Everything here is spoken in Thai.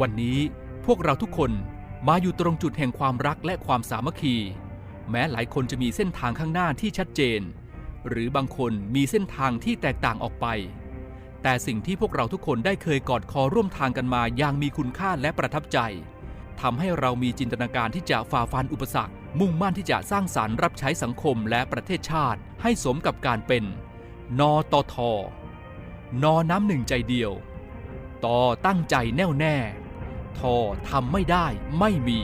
วันนี้พวกเราทุกคนมาอยู่ตรงจุดแห่งความรักและความสามัคคีแม้หลายคนจะมีเส้นทางข้างหน้าที่ชัดเจนหรือบางคนมีเส้นทางที่แตกต่างออกไปแต่สิ่งที่พวกเราทุกคนได้เคยกอดคอร่วมทางกันมาอย่างมีคุณค่าและประทับใจทำให้เรามีจินตนาการที่จะฝ่าฟันอุปสรรคมุ่งมั่นที่จะสร้างสรรค์รับใช้สังคมและประเทศชาติให้สมกับการเป็นนตท.น.น้ำหนึ่งใจเดียวต.ตั้งใจแน่วแน่ท.ทำไม่ได้ไม่มี